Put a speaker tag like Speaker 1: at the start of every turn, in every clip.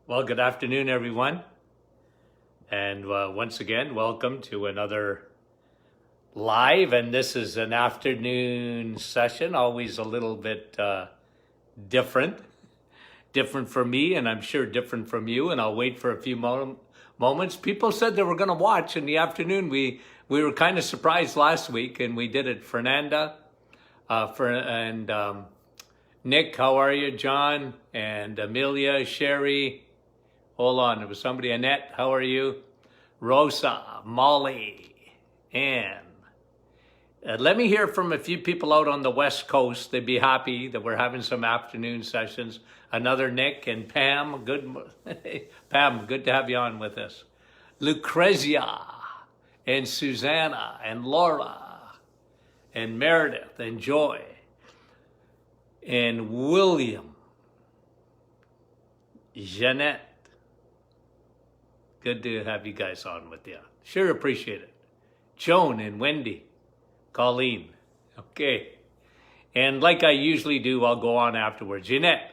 Speaker 1: Well, good afternoon, everyone. And once again, welcome to another live. And this is an afternoon session, always a little bit different. Different for me, and I'm sure different from you. And I'll wait for a few moments. People said they were going to watch in the afternoon. We were kind of surprised last week, and we did it. Fernanda and Nick, how are you? John and Amelia, Sherry. Hold on, there was somebody. Annette, how are you? Rosa, Molly, Ann. Let me hear from a few people out on the West Coast. They'd be happy that we're having some afternoon sessions. Another Nick and Pam. Pam, good to have you on with us. Lucrezia and Susanna and Laura and Meredith and Joy and William, Jeanette. Good to have you guys on with you. Sure appreciate it. Joan and Wendy, Colleen. Okay. And like I usually do, I'll go on afterwards. Jeanette,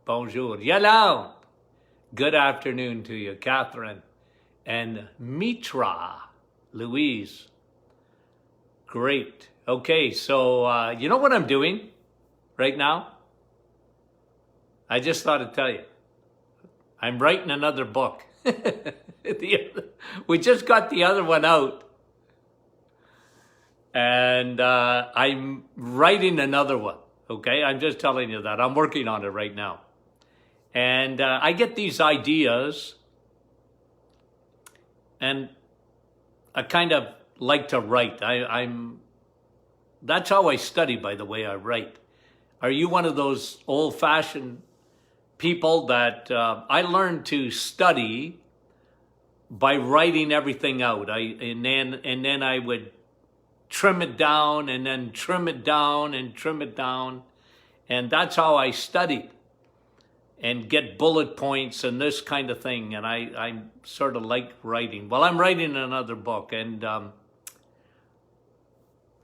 Speaker 1: bonjour. Yalao. Good afternoon to you, Catherine. And Mitra, Louise. Great. Okay, so you know what I'm doing right now? I just thought I'd tell you. I'm writing another book. We just got the other one out. And I'm writing another one, okay? I'm just telling you that. I'm working on it right now. And I get these ideas, and I kind of like to write. That's how I study, by the way, I write. Are you one of those old-fashioned people that I learned to study by writing everything out? And then I would trim it down and then trim it down and trim it down. And that's how I studied and get bullet points and this kind of thing. And I sort of like writing. Well, I'm writing another book, and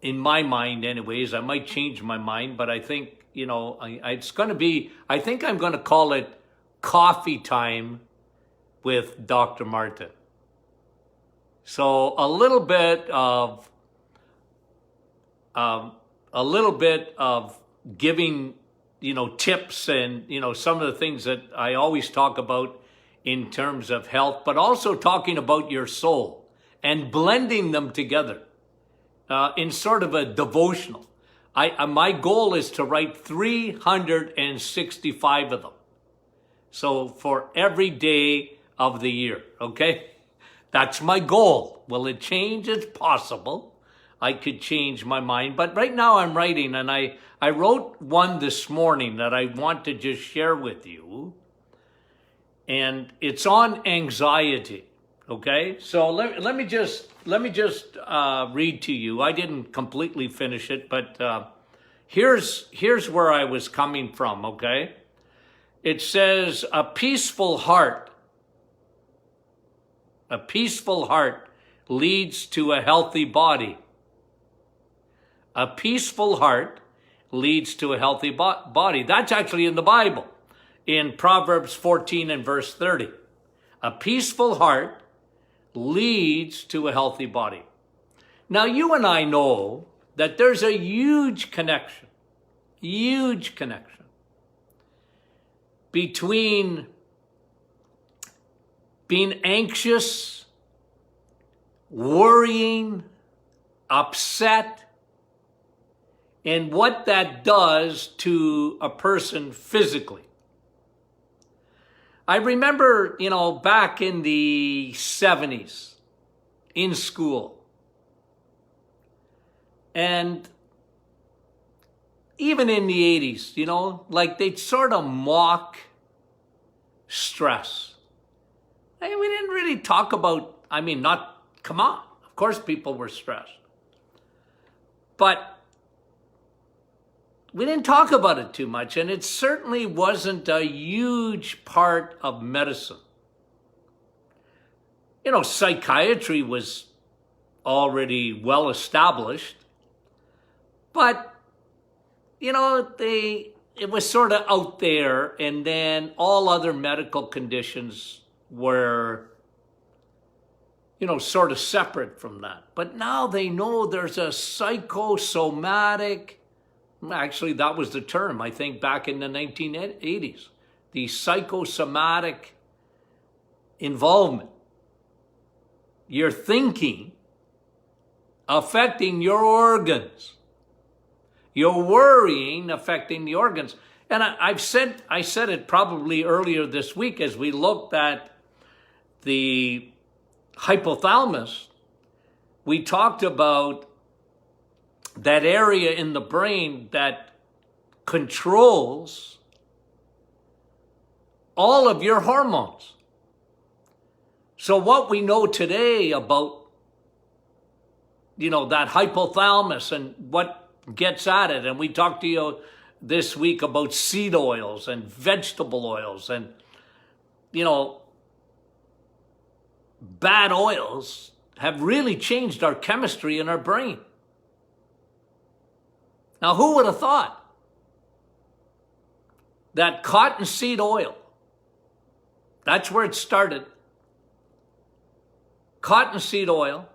Speaker 1: in my mind anyways, I might change my mind, but I think, you know, it's going to be, I think I'm going to call it Coffee Time with Dr. Martin. So a little bit of giving, you know, tips and, you know, some of the things that I always talk about in terms of health, but also talking about your soul and blending them together in sort of a devotional. My goal is to write 365 of them. So for every day of the year, okay? That's my goal. Will it change? It's possible. I could change my mind. But right now I'm writing, and I wrote one this morning that I want to just share with you. And it's on anxiety, okay? So let me just read to you. I didn't completely finish it, but here's where I was coming from, okay? It says, a peaceful heart leads to a healthy body. A peaceful heart leads to a healthy body. That's actually in the Bible, in Proverbs 14 and verse 30. A peaceful heart leads to a healthy body. Now, you and I know that there's a huge connection between being anxious, worrying, upset, and what that does to a person physically. I remember, you know, back in the 70s in school, and even in the 80s, you know, like they'd sort of mock stress. I mean, we didn't really talk about, come on, of course people were stressed. But we didn't talk about it too much, and it certainly wasn't a huge part of medicine. You know, psychiatry was already well established, but, you know, it was sort of out there, and then all other medical conditions were, sort of separate from that. But now they know there's a psychosomatic, actually that was the term, I think, back in the 1980s, the psychosomatic involvement. Your thinking affecting your organs. Your worrying affecting the organs. And I said it probably earlier this week as we looked at the hypothalamus. We talked about that area in the brain that controls all of your hormones. So what we know today about, that hypothalamus and what gets at it, and we talked to you this week about seed oils and vegetable oils and, bad oils have really changed our chemistry in our brain. Now, who would have thought that cottonseed oil, that's where it started, cottonseed oil,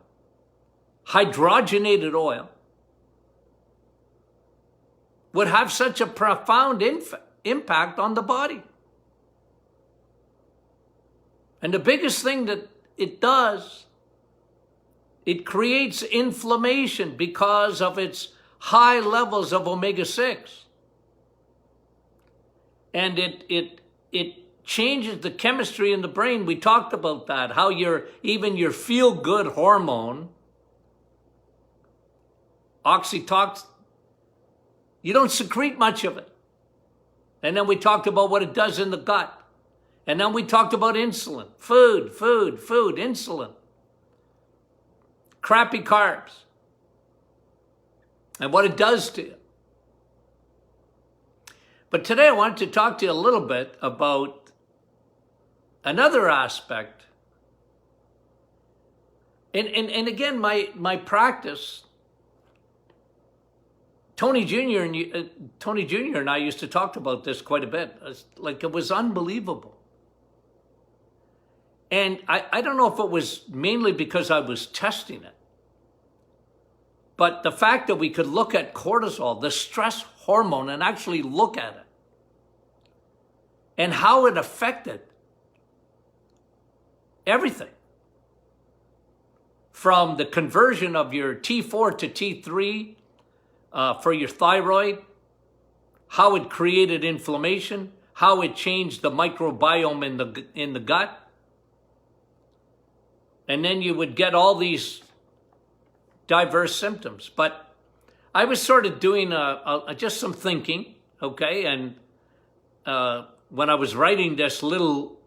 Speaker 1: hydrogenated oil, would have such a profound impact on the body. And the biggest thing that it does, it creates inflammation because of its high levels of omega-6. And it changes the chemistry in the brain. We talked about that, how even your feel-good hormone, oxytocin, you don't secrete much of it. And then we talked about what it does in the gut. And then we talked about insulin, food, insulin, crappy carbs, and what it does to you. But today I want to talk to you a little bit about another aspect. And again, my practice, Tony Jr. and I used to talk about this quite a bit. It was unbelievable. And I don't know if it was mainly because I was testing it, but the fact that we could look at cortisol, the stress hormone, and actually look at it and how it affected everything from the conversion of your T4 to T3 for your thyroid, how it created inflammation, how it changed the microbiome in the gut. And then you would get all these diverse symptoms. But I was sort of doing just some thinking, okay? And when I was writing this little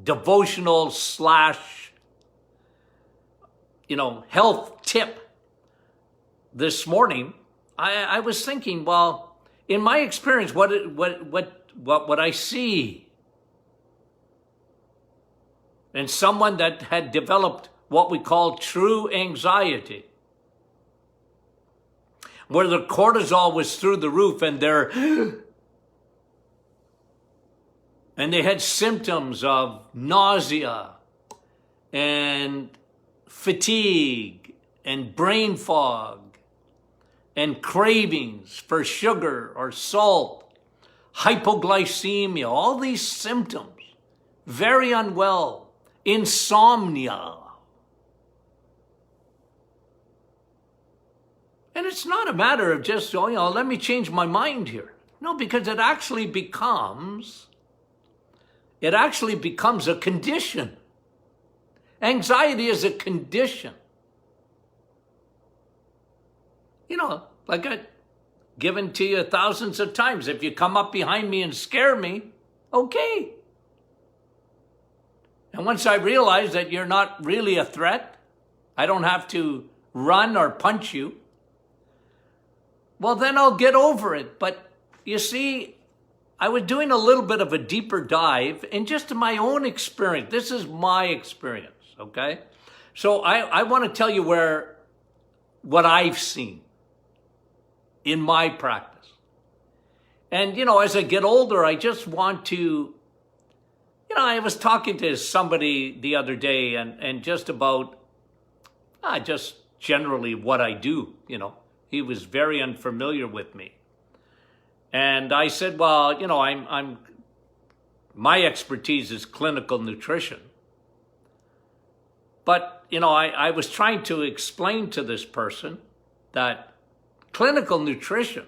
Speaker 1: devotional / health tip this morning, I was thinking, well, in my experience, what would I see? And someone that had developed what we call true anxiety, where the cortisol was through the roof and they had symptoms of nausea and fatigue and brain fog and cravings for sugar or salt, hypoglycemia, all these symptoms, very unwell, insomnia. And it's not a matter of just, let me change my mind here. No, because it actually becomes a condition. Anxiety is a condition. Like I've given to you thousands of times. If you come up behind me and scare me, okay. And once I realize that you're not really a threat, I don't have to run or punch you, well, then I'll get over it. But you see, I was doing a little bit of a deeper dive in just my own experience. This is my experience, okay? So I want to tell you what I've seen in my practice. And, as I get older, I just want to, I was talking to somebody the other day and just about, just generally what I do, He was very unfamiliar with me. And I said, well, my expertise is clinical nutrition. But, I was trying to explain to this person that clinical nutrition,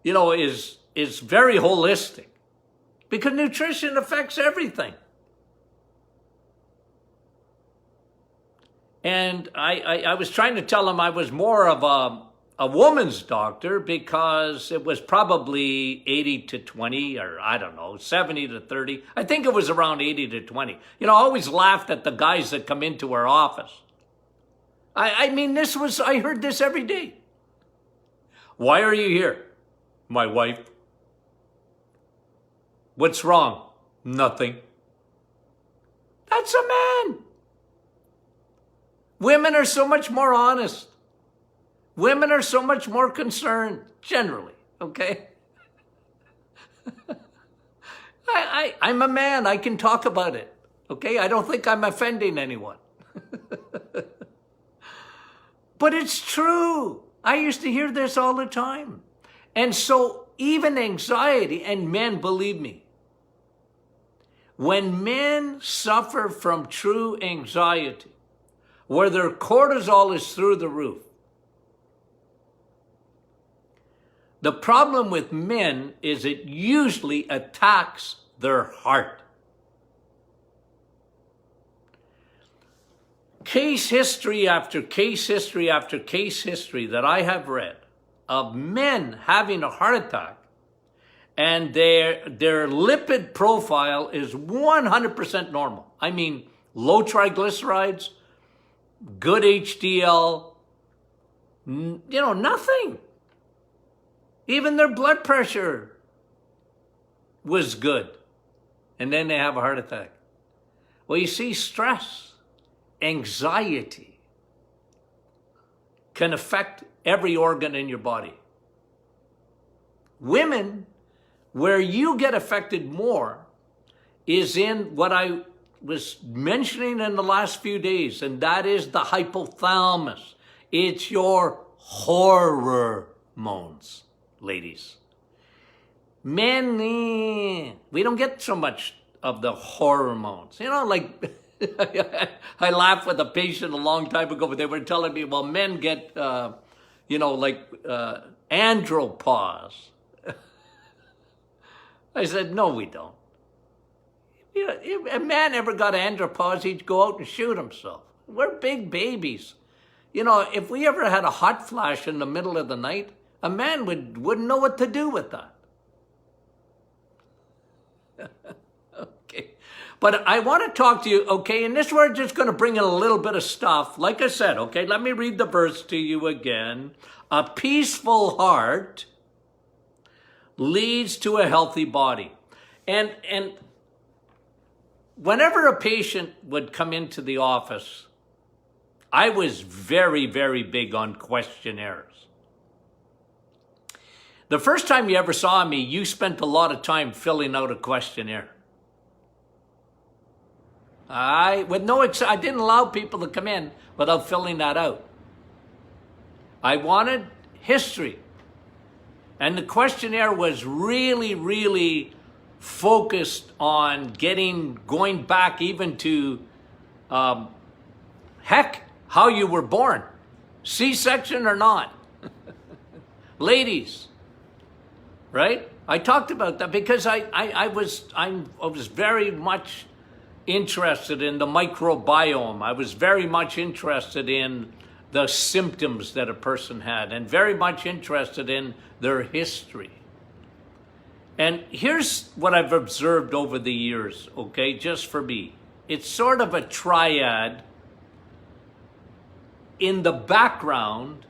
Speaker 1: is very holistic, because nutrition affects everything. And I was trying to tell him I was more of a woman's doctor, because it was probably 80 to 20, or I don't know, 70 to 30. I think it was around 80 to 20. I always laughed at the guys that come into our office. I heard this every day. Why are you here? My wife. What's wrong? Nothing. That's a man. Women are so much more honest. Women are so much more concerned, generally, okay? I'm a man. I can talk about it, okay? I don't think I'm offending anyone. But it's true. I used to hear this all the time. And so even anxiety, and men, believe me, when men suffer from true anxiety, where their cortisol is through the roof, the problem with men is it usually attacks their heart. Case history after case history after case history that I have read of men having a heart attack, and their lipid profile is 100% normal. I mean, low triglycerides, good HDL, nothing. Even their blood pressure was good. And then they have a heart attack. Well, you see, stress, anxiety can affect every organ in your body. Women, where you get affected more is in what I was mentioning in the last few days, and that is the hypothalamus. It's your hormones, ladies. Men, we don't get so much of the hormones. Like I laughed with a patient a long time ago, but they were telling me, well, men get, andropause. I said, no, we don't. If a man ever got andropause, he'd go out and shoot himself. We're big babies. If we ever had a hot flash in the middle of the night, a man wouldn't know what to do with that. Okay. But I want to talk to you, okay, and this we're just going to bring in a little bit of stuff. Like I said, okay, let me read the verse to you again. A peaceful heart leads to a healthy body. And whenever a patient would come into the office, I was very, very big on questionnaires. The first time you ever saw me, you spent a lot of time filling out a questionnaire. I didn't allow people to come in without filling that out. I wanted history. And the questionnaire was really, really focused on going back even to, how you were born. C-section or not. Ladies, right? I talked about that because I was very much interested in the microbiome. I was very much interested in the symptoms that a person had and very much interested in their history. And here's what I've observed over the years, okay, just for me. It's sort of a triad in the background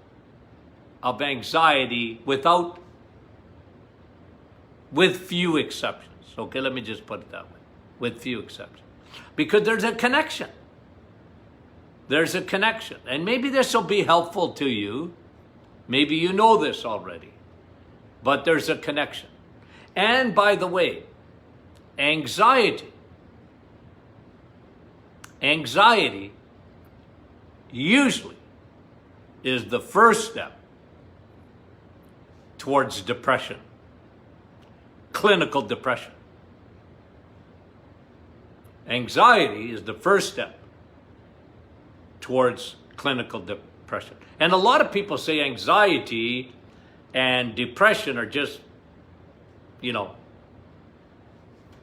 Speaker 1: of anxiety with few exceptions. Okay, let me just put it that way, with few exceptions. Because there's a connection. There's a connection. And maybe this will be helpful to you. Maybe you know this already. but there's a connection. And by the way, anxiety usually is the first step towards depression, clinical depression. Anxiety is the first step towards clinical depression. And a lot of people say anxiety and depression are just,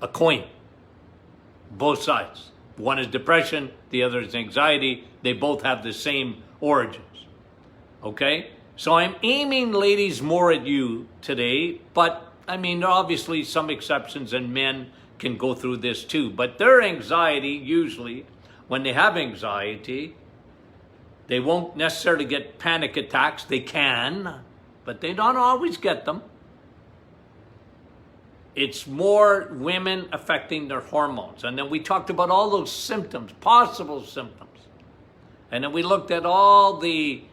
Speaker 1: a coin, both sides. One is depression, the other is anxiety. They both have the same origins, okay? So I'm aiming, ladies, more at you today, but I mean, there are obviously some exceptions, and men can go through this too. But their anxiety, usually, when they have anxiety, they won't necessarily get panic attacks. They can, but they don't always get them. It's more women affecting their hormones. And then we talked about all those symptoms, possible symptoms. And then we looked at all the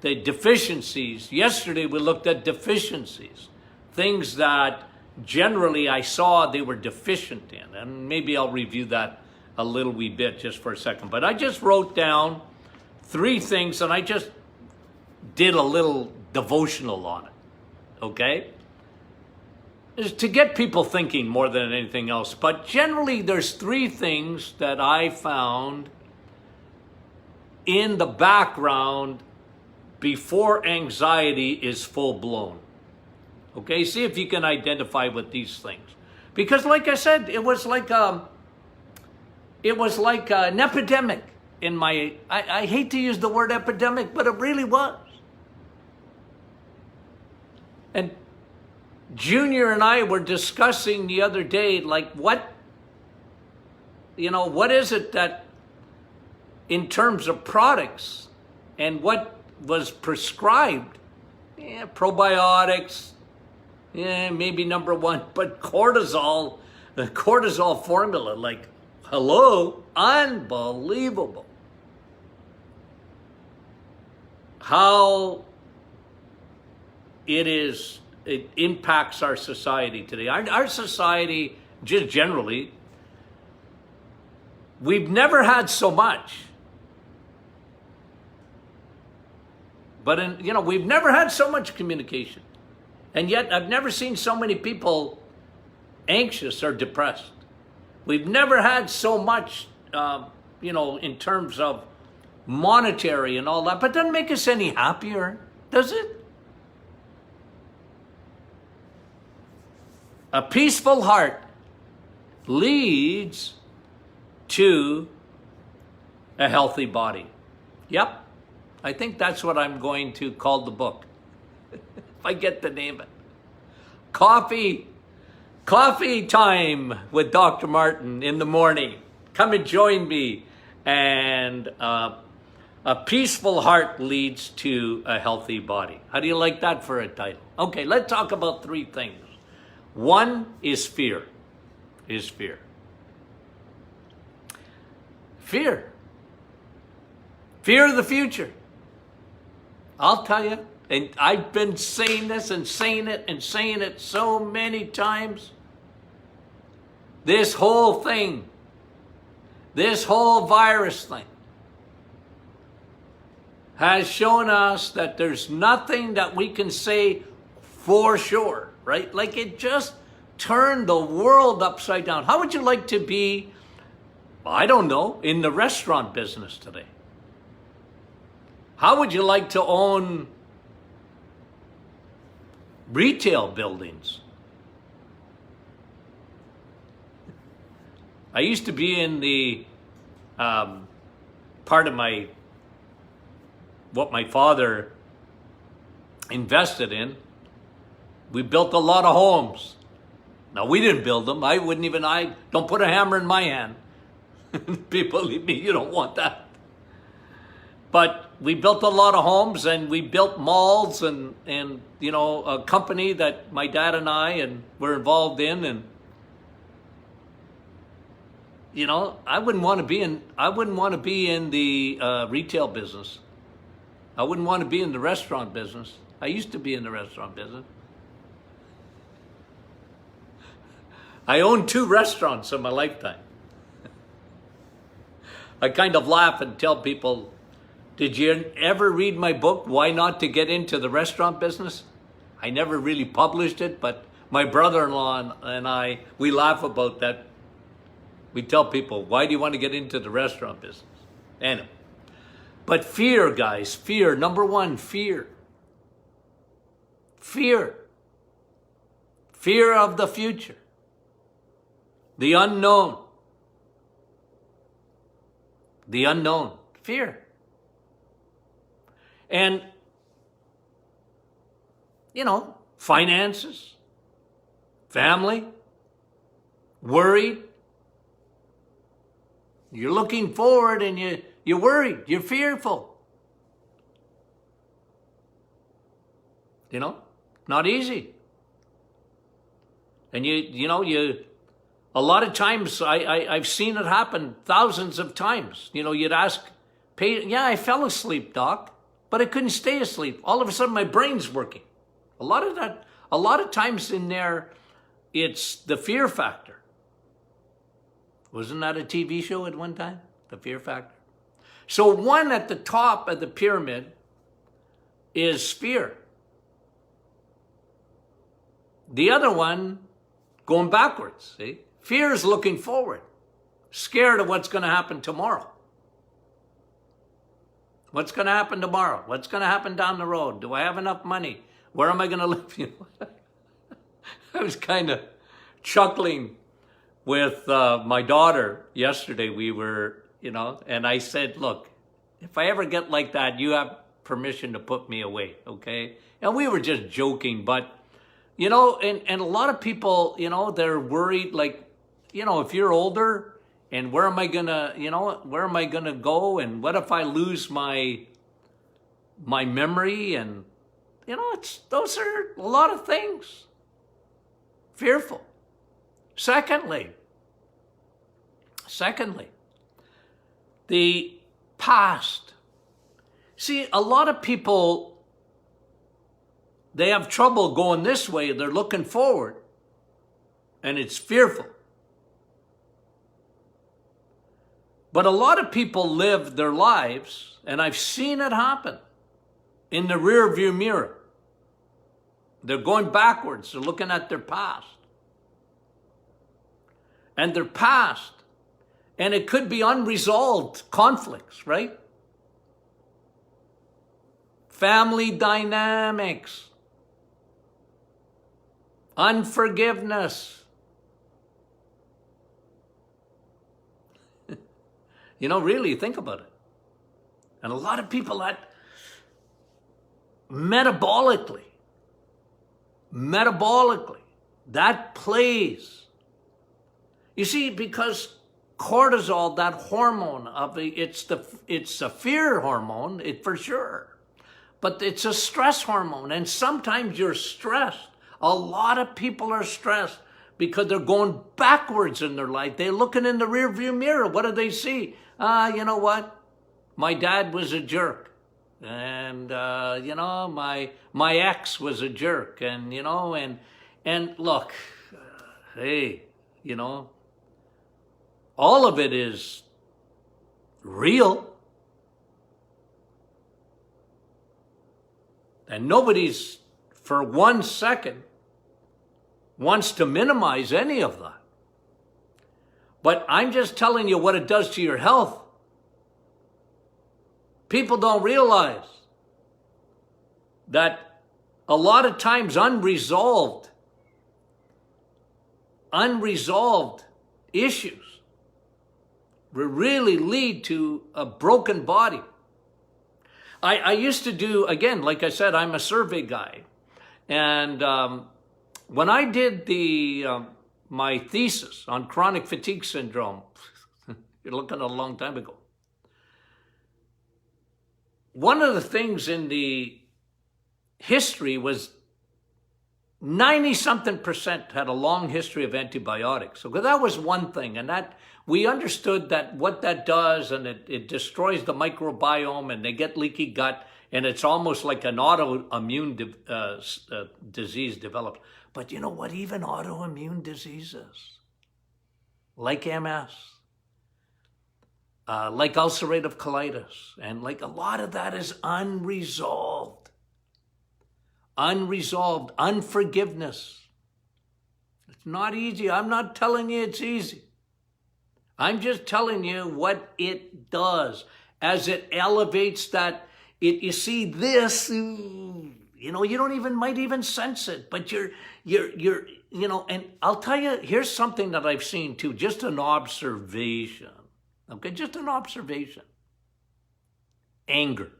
Speaker 1: deficiencies. Yesterday we looked at deficiencies, things that generally I saw they were deficient in. And maybe I'll review that a little wee bit just for a second. But I just wrote down 3 things, and I just did a little devotional on it, okay? Is to get people thinking more than anything else. But generally, there's 3 things that I found in the background before anxiety is full blown. Okay, see if you can identify with these things. Because like I said, it was like an epidemic in my, I hate to use the word epidemic, but it really was. And Junior and I were discussing the other day, like what is it that in terms of products and what was prescribed, probiotics, maybe number 1, but cortisol, the cortisol formula, like, hello, unbelievable. How it impacts our society today. Our society, just generally, we've never had so much. But we've never had so much communication. And yet I've never seen so many people anxious or depressed. We've never had so much, in terms of monetary and all that, but it doesn't make us any happier, does it? A peaceful heart leads to a healthy body. Yep, I think that's what I'm going to call the book. If I get to name it. Coffee time with Dr. Martin in the morning. Come and join me. And a peaceful heart leads to a healthy body. How do you like that for a title? Okay, let's talk about 3 things. 1 is fear. Fear. Fear of the future. I'll tell you, and I've been saying this and saying it so many times. This whole thing, this whole virus thing, has shown us that there's nothing that we can say for sure, right? Like it just turned the world upside down. How would you like to be, I don't know, in the restaurant business today? How would you like to own retail buildings? I used to be in the part of what my father invested in. We built a lot of homes. Now, we didn't build them. I don't put a hammer in my hand. Believe me, you don't want that. But we built a lot of homes, and we built malls and a company that my dad and I were involved in, and I wouldn't want to be in the retail business. I wouldn't want to be in the restaurant business. I used to be in the restaurant business. I owned 2 restaurants in my lifetime. I kind of laugh and tell people, did you ever read my book, Why Not to Get Into the Restaurant Business? I never really published it, but my brother-in-law and I, we laugh about that. We tell people, why do you want to get into the restaurant business? Anyway. But fear, guys, fear. Number 1, fear. Fear. Fear of the future. The unknown. The unknown. Fear. And, finances, family, worried. You're looking forward and you're worried, you're fearful. Not easy. And a lot of times I've seen it happen thousands of times. You'd ask, I fell asleep, doc, but I couldn't stay asleep. All of a sudden my brain's working. A lot of times in there, it's the fear factor. Wasn't that a TV show at one time? The Fear Factor. So one at the top of the pyramid is fear. The other one, going backwards, see? Fear is looking forward, scared of what's going to happen tomorrow. What's going to happen tomorrow? What's going to happen down the road? Do I have enough money? Where am I going to live? I was kind of chuckling with my daughter yesterday. We were, and I said, look, if I ever get like that, you have permission to put me away, okay? And we were just joking, but, and a lot of people, they're worried, like, if you're older, and where am I gonna go? And what if I lose my memory? And, those are a lot of things. Fearful. Secondly, the past. See, a lot of people, they have trouble going this way. They're looking forward, and it's fearful. But a lot of people live their lives, and I've seen it happen, in the rearview mirror. They're going backwards. They're looking at their past. And their past. And it could be unresolved conflicts, right? Family dynamics. Unforgiveness. Really think about it. And a lot of people that metabolically, that plays. You see, because cortisol, that hormone it's a fear hormone, for sure. But it's a stress hormone. And sometimes you're stressed. A lot of people are stressed because they're going backwards in their life. They're looking in the rearview mirror. What do they see? You know what? My dad was a jerk. And, my ex was a jerk. And, and look, hey, all of it is real. And nobody's, for 1 second, wants to minimize any of that. But I'm just telling you what it does to your health. People don't realize that a lot of times unresolved issues will really lead to a broken body. I used to do, again, like I said, I'm a survey guy. And when I did my thesis on chronic fatigue syndrome, you're looking at a long time ago. One of the things in the history was 90-something% had a long history of antibiotics. So that was one thing. And that we understood that what that does, and it destroys the microbiome, and they get leaky gut, and it's almost like an autoimmune disease develops. But you know what? Even autoimmune diseases, like MS, like ulcerative colitis, and like a lot of that is unresolved. Unresolved, unforgiveness. It's not easy. I'm not telling you it's easy. I'm just telling you what it does as it elevates that. You see this, you don't even, might even sense it, but you're, and I'll tell you, here's something that I've seen too, just an observation. Okay, just an observation. Anger.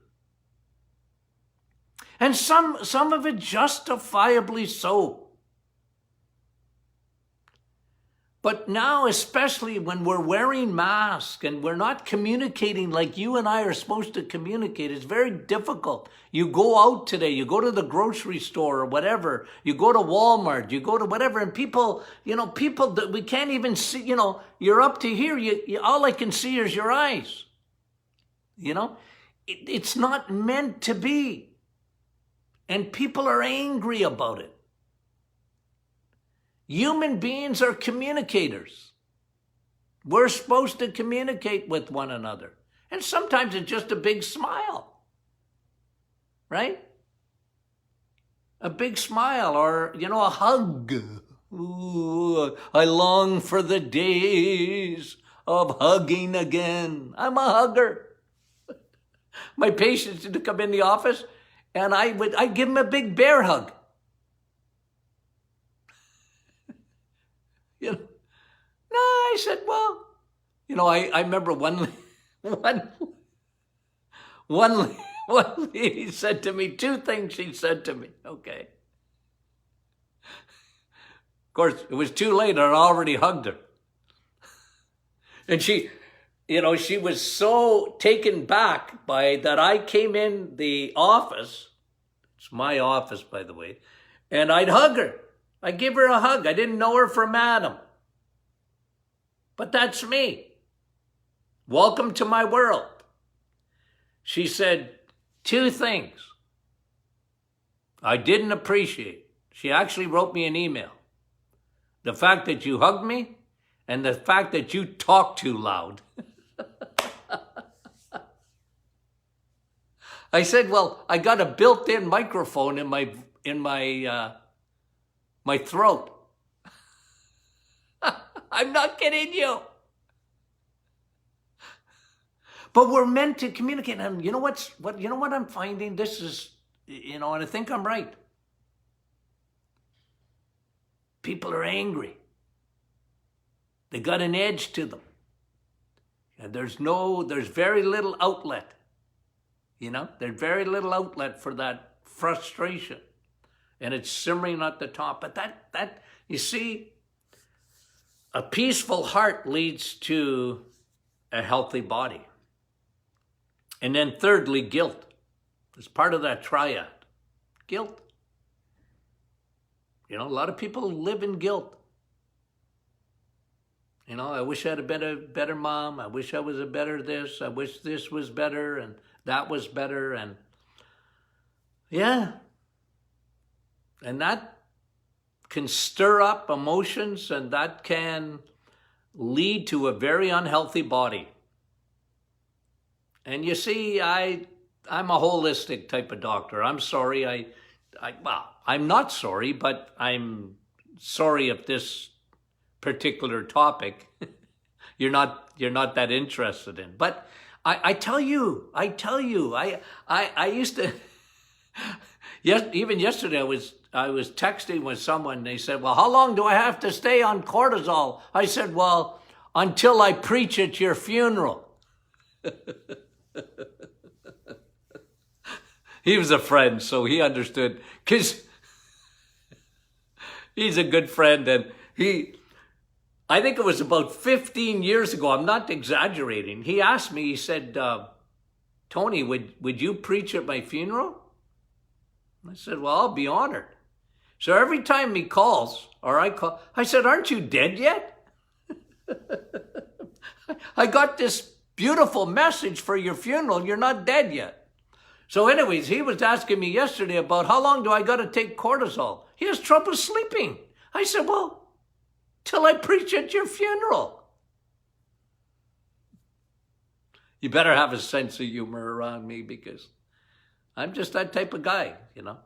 Speaker 1: And some of it justifiably so. But now, especially when we're wearing masks and we're not communicating like you and I are supposed to communicate, it's very difficult. You go out today, you go to the grocery store or whatever, you go to Walmart, you go to whatever, and people that we can't even see, you're up to here, all I can see is your eyes. It's not meant to be. And people are angry about it. Human beings are communicators. We're supposed to communicate with one another. And sometimes it's just a big smile. Right? A big smile or, a hug. Ooh, I long for the days of hugging again. I'm a hugger. My patients used to come in the office and I'd give them a big bear hug. No, I said, well, I remember one lady said to me, two things she said to me, okay. Of course, it was too late, I'd already hugged her. And she was so taken back by that I came in the office, it's my office, by the way, and I'd hug her. I give her a hug. I didn't know her from Adam. But that's me. Welcome to my world. She said two things I didn't appreciate. She actually wrote me an email. The fact that you hugged me and the fact that you talk too loud. I said, well, I got a built-in microphone in my throat. I'm not kidding you. But we're meant to communicate. And you know what I'm finding? This is, and I think I'm right. People are angry. They got an edge to them. And there's very little outlet. There's very little outlet for that frustration. And it's simmering at the top. But that you see, a peaceful heart leads to a healthy body. And then thirdly, guilt. It's part of that triad. Guilt. A lot of people live in guilt. I wish I had a better mom. I wish I was a better this. I wish this was better and that was better. And yeah. And that can stir up emotions and that can lead to a very unhealthy body. And you see, I'm a holistic type of doctor. I'm sorry. I'm not sorry, but I'm sorry if this particular topic you're not that interested in. But I tell you, I used to, even yesterday I was texting with someone. They said, well, how long do I have to stay on cortisol? I said, well, until I preach at your funeral. He was a friend, so he understood, because he's a good friend. And I think it was about 15 years ago, I'm not exaggerating, he asked me, he said, Tony, would you preach at my funeral? I said, well, I'll be honored. So every time he calls, or I call, I said, aren't you dead yet? I got this beautiful message for your funeral. You're not dead yet. So anyways, he was asking me yesterday about how long do I got to take cortisol? he has trouble sleeping. I said, well, till I preach at your funeral. You better have a sense of humor around me because I'm just that type of guy, you know.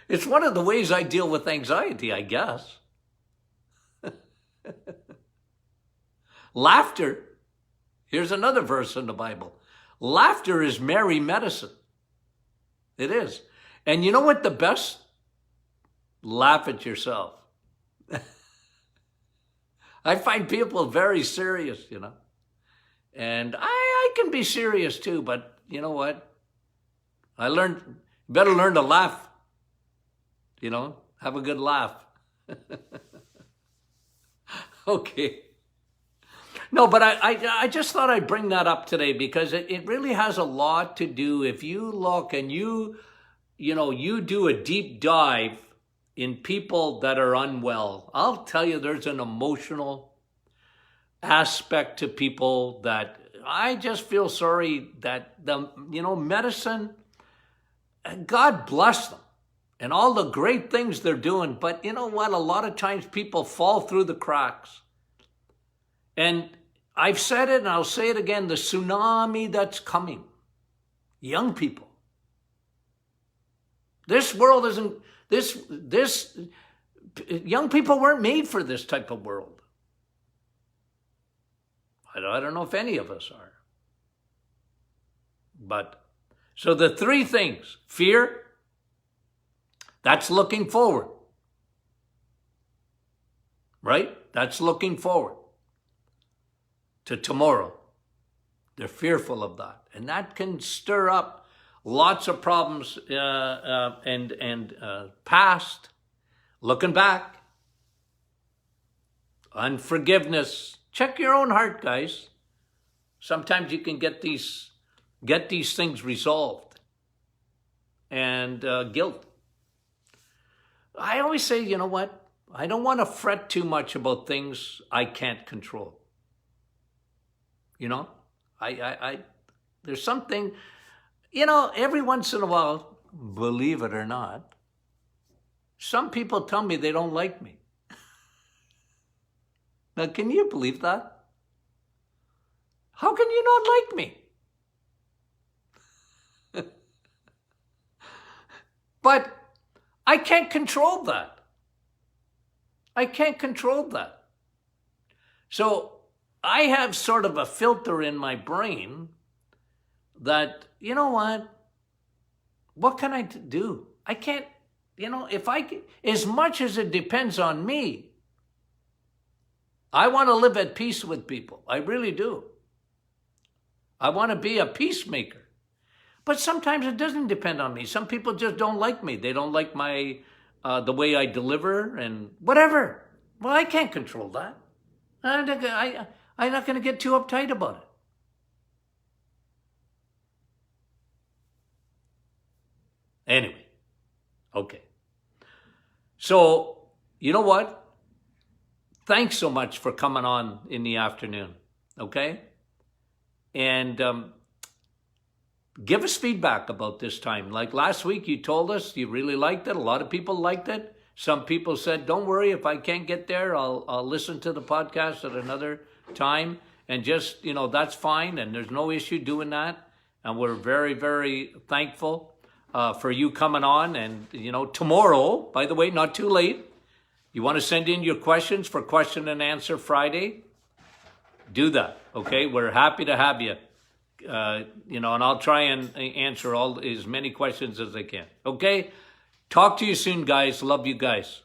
Speaker 1: It's one of the ways I deal with anxiety, I guess. Laughter, here's another verse in the Bible. Laughter is merry medicine. It is. And you know what the best? Laugh at yourself. I find people very serious, you know. And I can be serious too, but you know what? Better learn to laugh. You know, have a good laugh. Okay. No, but I just thought I'd bring that up today because it really has a lot to do. If you look and you do a deep dive in people that are unwell, I'll tell you there's an emotional aspect to people that I just feel sorry that medicine, God bless them and all the great things they're doing. But you know what? A lot of times people fall through the cracks. And I've said it and I'll say it again, the tsunami that's coming. Young people. This world isn't, young people weren't made for this type of world. I don't know if any of us are. But, so the three things: fear, that's looking forward. Right? That's looking forward to tomorrow. They're fearful of that. And that can stir up lots of problems and past, looking back, unforgiveness. Check your own heart, guys. Sometimes you can get these things resolved. And guilt. I always say, you know what? I don't want to fret too much about things I can't control. You know, there's something, every once in a while, believe it or not, some people tell me they don't like me. Now, can you believe that? How can you not like me? But I can't control that. I can't control that. So I have sort of a filter in my brain that, you know what can I do? I can't, as much as it depends on me, I want to live at peace with people. I really do. I want to be a peacemaker. But sometimes it doesn't depend on me. Some people just don't like me. They don't like my the way I deliver and whatever. Well, I can't control that. I'm not going to get too uptight about it. Anyway, okay. So, you know what? Thanks so much for coming on in the afternoon, okay? And give us feedback about this time. Like last week, you told us you really liked it. A lot of people liked it. Some people said, don't worry, if I can't get there, I'll listen to the podcast at another time. And just, that's fine. And there's no issue doing that. And we're very, very thankful for you coming on. And, tomorrow, by the way, not too late. You want to send in your questions for question and answer Friday? Do that, okay? We're happy to have you. And I'll try and answer as many questions as I can. Okay? Talk to you soon, guys. Love you guys.